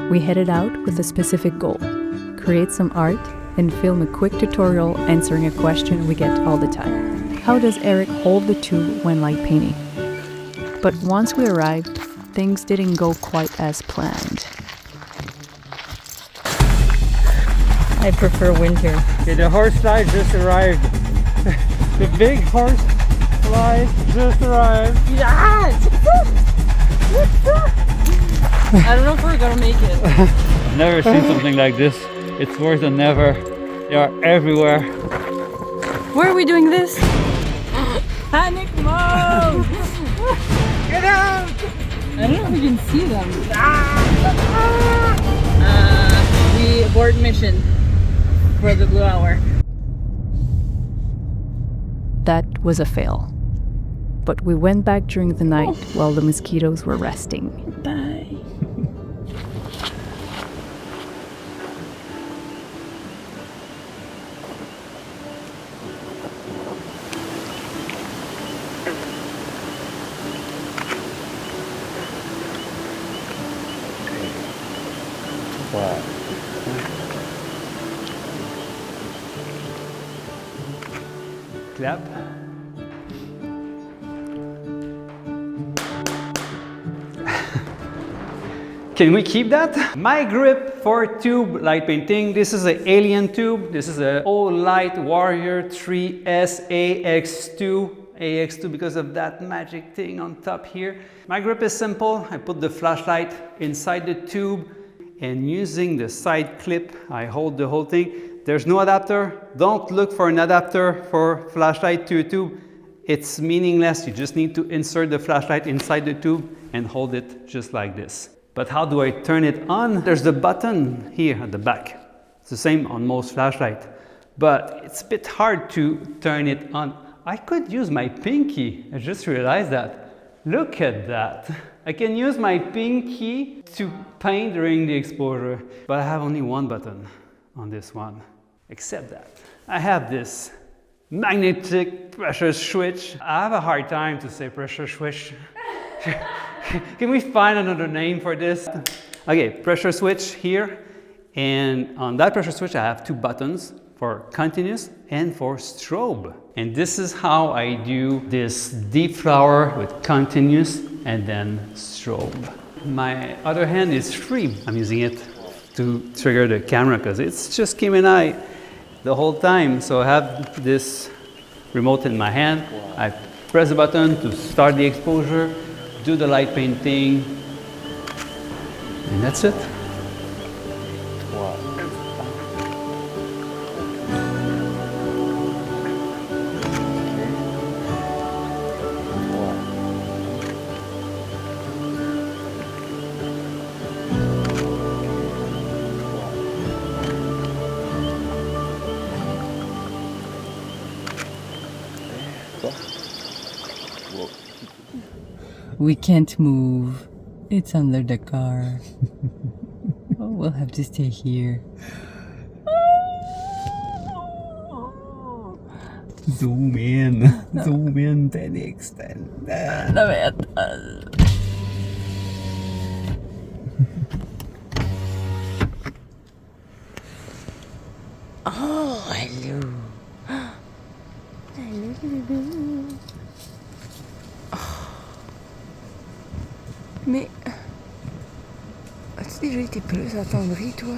We headed out with a specific goal: create some art and film a quick tutorial answering a question we get all the time. How does Eric hold the tube when light painting? But once we arrived, things didn't go quite as planned. I prefer winter. Okay, the horse slide just arrived. The big horse slide just arrived. Yes! I don't know if we're gonna make it. I've never seen something like this. It's worse than ever. They are everywhere. Where are we doing this? Panic mode! Get out! I don't know if we can see them. We abort mission for the blue hour. That was a fail. But we went back during the night while the mosquitoes were resting. Bye. Wow. Clap. Can we keep that? My grip for tube light painting. This is an alien tube. This is a Olight Warrior 3S AX2. AX2 because of that magic thing on top here. My grip is simple. I put the flashlight inside the tube and using the side clip, I hold the whole thing. There's no adapter. Don't look for an adapter for flashlight to a tube. It's meaningless. You just need to insert the flashlight inside the tube and hold it just like this. But how do I turn it on? There's the button here at the back. It's the same on most flashlights, but it's a bit hard to turn it on. I could use my pinky. I just realized that. Look at that. I can use my pinky to paint during the exposure, but I have only one button on this one. Except that I have this magnetic pressure switch. I have a hard time to say pressure switch. Can we find another name for this? Okay, pressure switch here. And on that pressure switch, I have two buttons for continuous and for strobe. And this is how I do this deep flower with continuous and then strobe. My other hand is free. I'm using it to trigger the camera because it's just Kim and I the whole time. So I have this remote in my hand. I press the button to start the exposure, do the light painting, and that's it. Wow. We can't move. It's under the car. Oh, we'll have to stay here. Zoom in. Zoom in till the extent. Jag vet. Oh, hello. Hello. Mais as-tu déjà été plus attendri, toi?